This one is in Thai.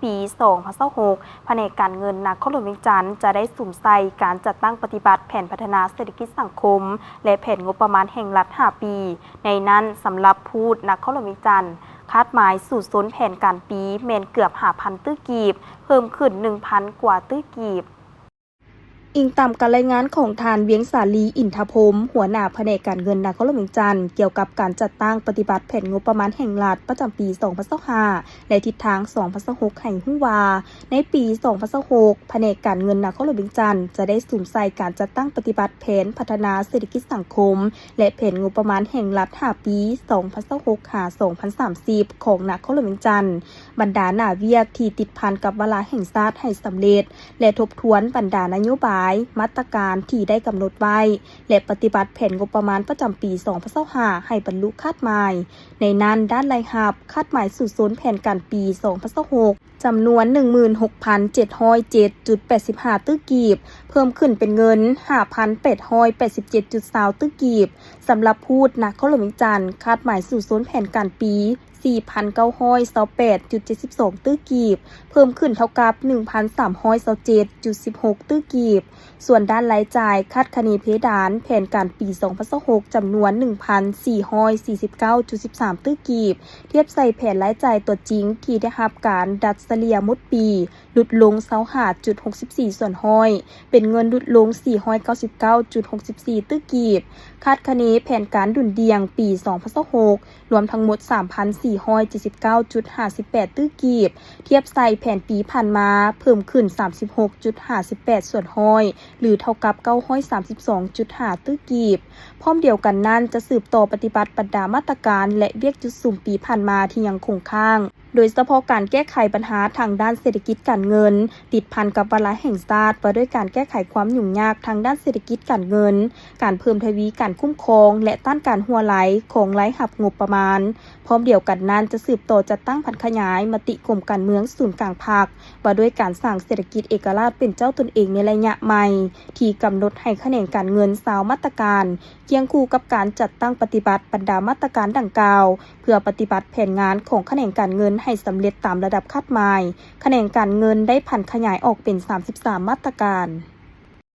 ปี2026แผนกการเงินนครหลวงเวียงจันทร์จะได้สุ่มใส่การจัดตั้งปฏิบัติแผนพัฒนาเศรษฐกิจสังคมและแผนงบประมาณแห่งรัฐ5 ปีในนั้นสำหรับพูดนครหลวงเวียงจันทร์คาดหมายสู่ศูนย์แผนการปีแมนเกือบ5,000 ตื้อกีบเพิ่มขึ้น 1,000 กว่าตื้อกีบอิงตามการรายงานของทานเวียงสาลีอินทพรมหัวหน้าแผนกการเงินนครหลวงเวียงจันทร์เกี่ยวกับการจัดตั้งปฏิบัติแผนงบประมาณแห่งรัฐประจำปี2025และทิศทาง2026แห่งหุ้วาในปี2026แผนกการเงินนครหลวงเวียงจันทร์จะได้สุ่มใส่การจัดตั้งปฏิบัติแผนพัฒนาเศรษฐกิจสังคมและแผนงบประมาณแห่งรัฐ5 ปี2026-2030ของนครหลวงเวียงจันทร์บรรดาหน้าเวียกที่ติดพันกับวาระแห่งชาติให้สำเร็จและทบทวนบรรดานโยบายมาตรการที่ได้กำหนดไว้และปฏิบัติแผนงบประมาณประจำปี2025ให้บรรลุคาดหมายในนั้นด้านรายรับคาดหมายสู่ศูนย์แผนการปี2026จำนวน 16,707.85 ตื้อกีบเพิ่มขึ้นเป็นเงิน 5,887.20 ตื้อกีบสำหรับพูดนครหลวงเวียงจันทร์คาดหมายสู่ศูนย์แผนการปี4,928.72 ตื้อกีบเพิ่มขึ้นเท่ากับ 1,327.16 ตื้อกีบส่วนด้านรายจ่ายคาดคะเนเพดานแผนการปี2026จำนวน 1,449.13 ตื้อกีบเทียบใส่แผนรายจ่ายตัวจริงที่ได้รับการดัดเฉลี่ยหมดปีลดลง25.64 ส่วนห้อยเป็นเงินลดลง 499.64 ตื้อกีบคาดคะเนแผนการดุลเดียงปี2026รวมทั้งหมด 3,479.58 ตื้อกีบเทียบใส่แผนปีผ่านมาเพิ่มขึ้น 36.58 ส่วนห้อยหรือเท่ากับ 932.5 ตื้อกีบพร้อมเดียวกันนั้นจะสืบต่อปฏิบัติบรรดามาตรการและเวียกจุดสุ่มปีผ่านมาที่ยังคงค้างโดยเฉพาะการแก้ไขปัญหาทางด้านเศรษฐกิจการเงินติดพันกับวาระแห่งชาติว่าด้วยการแก้ไขความยุ่งยากทางด้านเศรษฐกิจการเงินการเพิ่มทวีการคุ้มครองและต้านการหัวไหลของรายรับงบประมาณพร้อมเดียวกันนั้นจะสืบต่อจัดตั้งพันขยายมติกรมการเมืองศูนย์กลางภาคว่าด้วยการสร้างเศรษฐกิจเอกราชเป็นเจ้าตนเองในระยะใหม่ที่กำหนดให้แขนงการเงิน20มาตรการเคียงคู่กับการจัดตั้งปฏิบัติบรรดามาตรการดังกล่าวเพื่อปฏิบัติแผนงานของแขนงการเงินให้สำเร็จตามระดับคาดหมายแขนงการเงินได้ผันขยายออกเป็น33มาตรการ